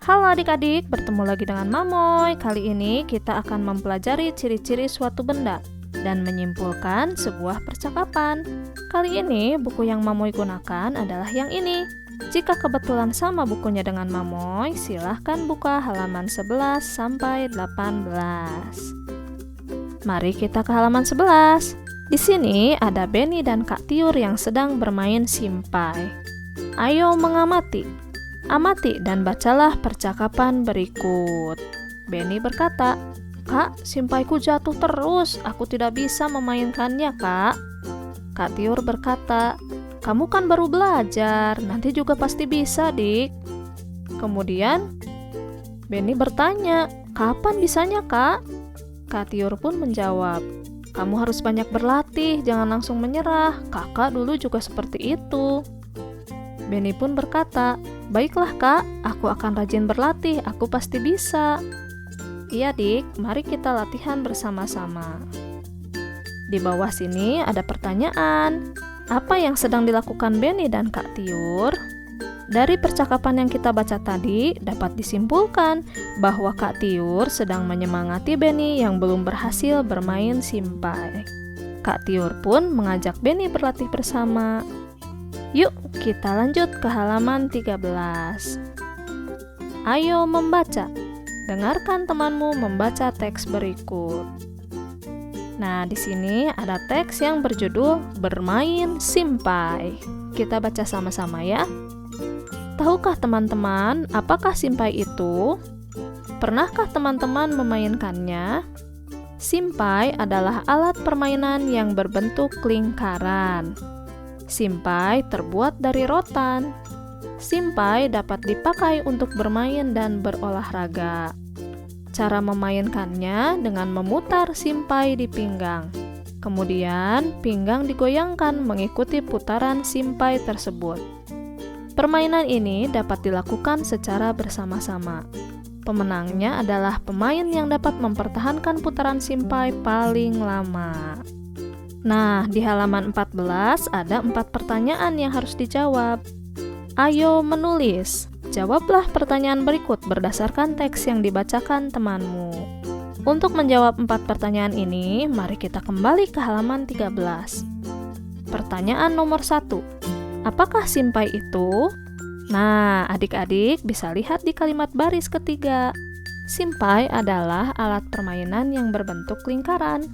Halo adik-adik, bertemu lagi dengan Mamoy. Kali ini kita akan mempelajari ciri-ciri suatu benda dan menyimpulkan sebuah percakapan. Kali ini buku yang Mamoy gunakan adalah yang ini. Jika kebetulan sama bukunya dengan Mamoy, silahkan buka halaman 11 sampai 18. Mari kita ke halaman 11. Di sini ada Benny dan Kak Tiur yang sedang bermain simpai. Ayo mengamati. Amati dan bacalah percakapan berikut. Benny berkata, "Kak, simpaiku jatuh terus. Aku tidak bisa memainkannya, Kak." Kak Tiur berkata, "Kamu kan baru belajar, nanti juga pasti bisa, Dik." Kemudian, Benny bertanya, "Kapan bisanya, Kak?" Kak Tiur pun menjawab, "Kamu harus banyak berlatih, jangan langsung menyerah. Kakak dulu juga seperti itu." Benny pun berkata, "Baiklah Kak, aku akan rajin berlatih, aku pasti bisa." "Iya Dik, mari kita latihan bersama-sama." Di bawah sini ada pertanyaan. Apa yang sedang dilakukan Benny dan Kak Tiur? Dari percakapan yang kita baca tadi, dapat disimpulkan bahwa Kak Tiur sedang menyemangati Benny yang belum berhasil bermain simpai. Kak Tiur pun mengajak Benny berlatih bersama. Yuk, kita lanjut ke halaman 13. Ayo membaca. Dengarkan temanmu membaca teks berikut. Nah, di sini ada teks yang berjudul Bermain Simpai. Kita baca sama-sama ya. Tahukah teman-teman, apakah simpai itu? Pernahkah teman-teman memainkannya? Simpai adalah alat permainan yang berbentuk lingkaran. Simpai terbuat dari rotan. Simpai dapat dipakai untuk bermain dan berolahraga. Cara memainkannya dengan memutar simpai di pinggang. Kemudian, pinggang digoyangkan mengikuti putaran simpai tersebut. Permainan ini dapat dilakukan secara bersama-sama. Pemenangnya adalah pemain yang dapat mempertahankan putaran simpai paling lama. Nah, di halaman 14 ada 4 pertanyaan yang harus dijawab. Ayo menulis. Jawablah pertanyaan berikut berdasarkan teks yang dibacakan temanmu. Untuk menjawab 4 pertanyaan ini, mari kita kembali ke halaman 13. Pertanyaan nomor 1. Apakah simpai itu? Nah, adik-adik bisa lihat di kalimat baris ketiga. Simpai adalah alat permainan yang berbentuk lingkaran.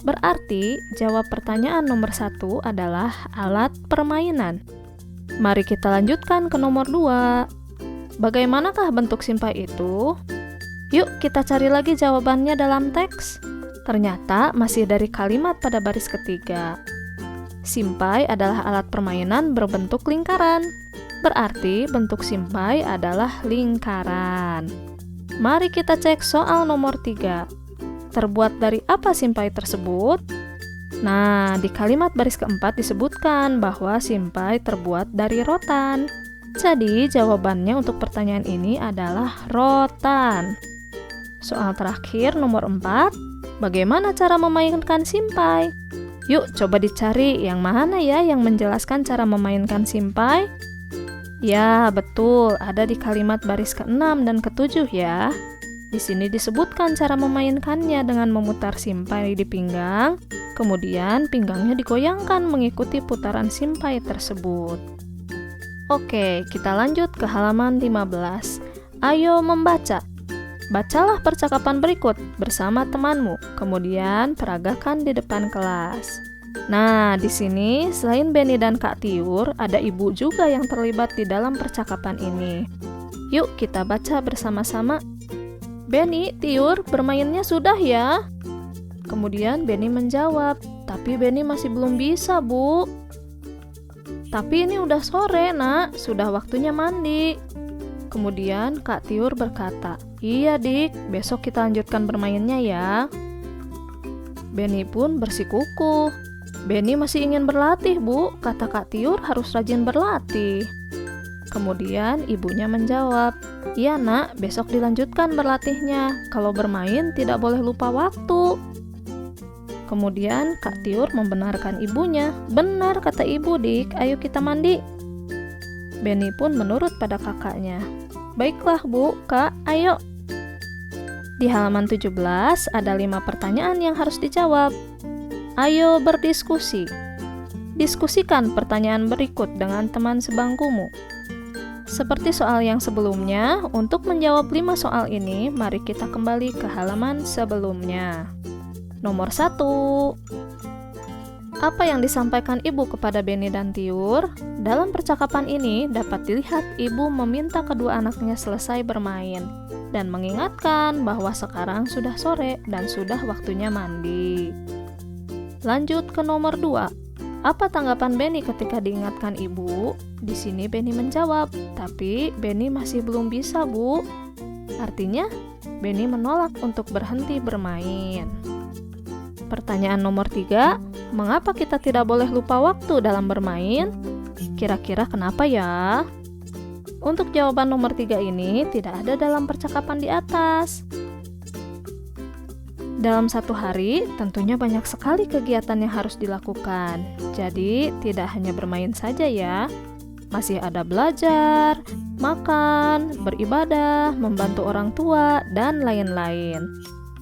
Berarti, jawab pertanyaan nomor 1 adalah alat permainan. Mari kita lanjutkan ke nomor 2. Bagaimanakah bentuk simpai itu? Yuk, kita cari lagi jawabannya dalam teks. Ternyata masih dari kalimat pada baris ketiga. Simpai adalah alat permainan berbentuk lingkaran. Berarti, bentuk simpai adalah lingkaran. Mari kita cek soal nomor 3. Terbuat dari apa simpai tersebut? Nah, di kalimat baris keempat disebutkan bahwa simpai terbuat dari rotan. Jadi, jawabannya untuk pertanyaan ini adalah rotan. Soal terakhir nomor 4, bagaimana cara memainkan simpai? Yuk, coba dicari yang mana ya yang menjelaskan cara memainkan simpai? Ya, betul, ada di kalimat baris ke-6 dan ke-7 ya. Di sini disebutkan cara memainkannya dengan memutar simpai di pinggang, kemudian pinggangnya digoyangkan mengikuti putaran simpai tersebut. Oke, kita lanjut ke halaman 15. Ayo membaca. Bacalah percakapan berikut bersama temanmu, kemudian peragakan di depan kelas. Nah, di sini selain Benny dan Kak Tiur, ada ibu juga yang terlibat di dalam percakapan ini. Yuk kita baca bersama-sama. "Benny, Tiur, bermainnya sudah ya?" Kemudian Benny menjawab, "Tapi Benny masih belum bisa, Bu." "Tapi ini udah sore, Nak. Sudah waktunya mandi." Kemudian Kak Tiur berkata, "Iya, Dik. Besok kita lanjutkan bermainnya ya." Benny pun bersikukuh. "Benny masih ingin berlatih, Bu. Kata Kak Tiur harus rajin berlatih." Kemudian ibunya menjawab, "Iya Nak, besok dilanjutkan berlatihnya. Kalau bermain tidak boleh lupa waktu." Kemudian Kak Tiur membenarkan ibunya. "Benar kata ibu, Dik, ayo kita mandi." Benny pun menurut pada kakaknya. Baiklah Bu, Kak, ayo. Di halaman 17 ada 5 pertanyaan yang harus dijawab. Ayo berdiskusi. Diskusikan pertanyaan berikut dengan teman sebangkumu. Seperti soal yang sebelumnya, untuk menjawab 5 soal ini, mari kita kembali ke halaman sebelumnya. Nomor 1. Apa yang disampaikan ibu kepada Benny dan Tiur? Dalam percakapan ini dapat dilihat ibu meminta kedua anaknya selesai bermain dan mengingatkan bahwa sekarang sudah sore dan sudah waktunya mandi. Lanjut ke nomor 2. Apa tanggapan Benny ketika diingatkan ibu? Di sini Benny menjawab, tapi Benny masih belum bisa, Bu. Artinya, Benny menolak untuk berhenti bermain. Pertanyaan nomor 3, mengapa kita tidak boleh lupa waktu dalam bermain? Kira-kira kenapa ya? Untuk jawaban nomor 3 ini tidak ada dalam percakapan di atas. Dalam satu hari, tentunya banyak sekali kegiatan yang harus dilakukan. Jadi, tidak hanya bermain saja ya. Masih ada belajar, makan, beribadah, membantu orang tua, dan lain-lain.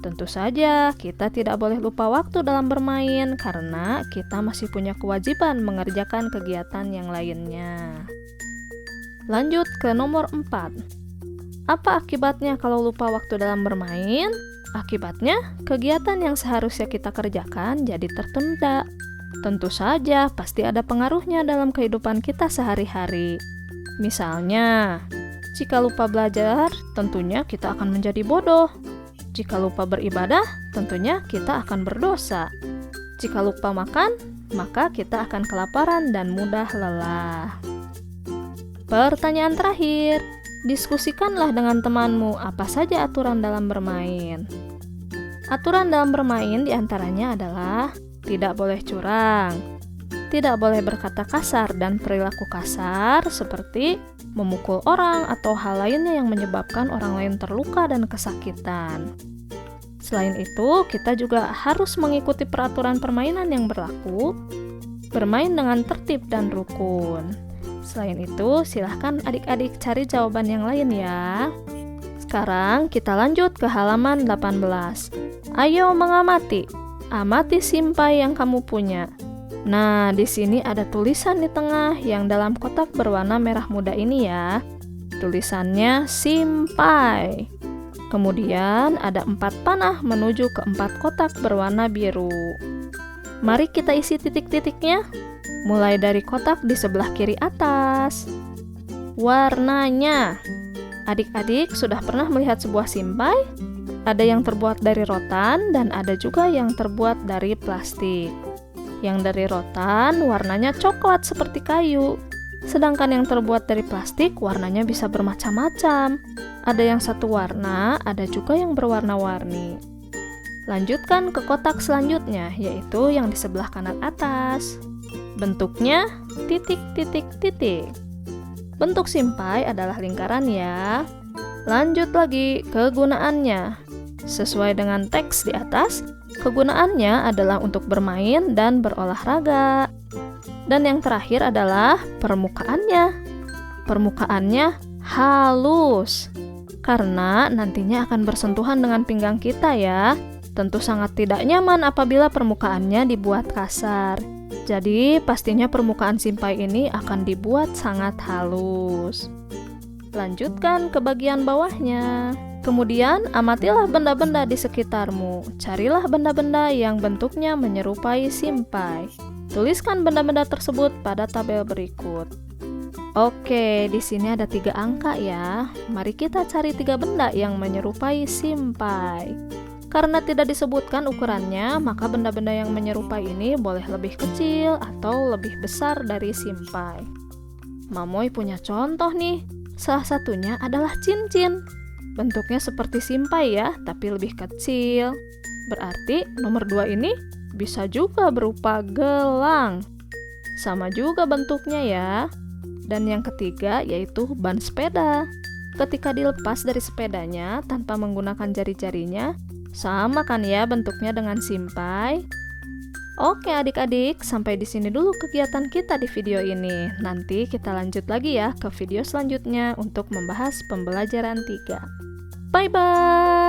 Tentu saja, kita tidak boleh lupa waktu dalam bermain karena kita masih punya kewajiban mengerjakan kegiatan yang lainnya. Lanjut ke nomor 4. Apa akibatnya kalau lupa waktu dalam bermain? Akibatnya, kegiatan yang seharusnya kita kerjakan jadi tertunda. Tentu saja, pasti ada pengaruhnya dalam kehidupan kita sehari-hari. Misalnya, jika lupa belajar, tentunya kita akan menjadi bodoh. Jika lupa beribadah, tentunya kita akan berdosa. Jika lupa makan, maka kita akan kelaparan dan mudah lelah. Pertanyaan terakhir, diskusikanlah dengan temanmu apa saja aturan dalam bermain. Aturan dalam bermain diantaranya adalah tidak boleh curang, tidak boleh berkata kasar dan perilaku kasar seperti memukul orang atau hal lainnya yang menyebabkan orang lain terluka dan kesakitan. Selain itu, kita juga harus mengikuti peraturan permainan yang berlaku, bermain dengan tertib dan rukun. Selain itu, silahkan adik-adik cari jawaban yang lain ya. Sekarang kita lanjut ke halaman 18. Ayo mengamati. Amati simpai yang kamu punya. Nah, di sini ada tulisan di tengah yang dalam kotak berwarna merah muda ini ya. Tulisannya simpai. Kemudian ada 4 panah menuju ke 4 kotak berwarna biru. Mari kita isi titik-titiknya. Mulai dari kotak di sebelah kiri atas. Warnanya. Adik-adik sudah pernah melihat sebuah simpai? Ada yang terbuat dari rotan dan ada juga yang terbuat dari plastik. Yang dari rotan warnanya coklat seperti kayu. Sedangkan yang terbuat dari plastik warnanya bisa bermacam-macam. Ada yang satu warna, ada juga yang berwarna-warni. Lanjutkan ke kotak selanjutnya, yaitu yang di sebelah kanan atas. Bentuknya titik-titik-titik. Bentuk simpai adalah lingkaran ya. Lanjut lagi, kegunaannya. Sesuai dengan teks di atas, kegunaannya adalah untuk bermain dan berolahraga. Dan yang terakhir adalah permukaannya. Permukaannya halus, karena nantinya akan bersentuhan dengan pinggang kita ya. Tentu sangat tidak nyaman apabila permukaannya dibuat kasar. Jadi, pastinya permukaan simpai ini akan dibuat sangat halus. Lanjutkan ke bagian bawahnya. Kemudian, amatilah benda-benda di sekitarmu. Carilah benda-benda yang bentuknya menyerupai simpai. Tuliskan benda-benda tersebut pada tabel berikut. Oke, di sini ada 3 angka ya. Mari kita cari 3 benda yang menyerupai simpai. Karena tidak disebutkan ukurannya, maka benda-benda yang menyerupai ini boleh lebih kecil atau lebih besar dari simpai. Mamoy punya contoh nih. Salah satunya adalah cincin. Bentuknya seperti simpai ya, tapi lebih kecil. Berarti nomor 2 ini bisa juga berupa gelang. Sama juga bentuknya ya. Dan yang ketiga yaitu ban sepeda. Ketika dilepas dari sepedanya tanpa menggunakan jari-jarinya, sama kan ya bentuknya dengan simpai? Oke adik-adik, sampai di sini dulu kegiatan kita di video ini. Nanti kita lanjut lagi ya ke video selanjutnya untuk membahas pembelajaran 3. Bye-bye!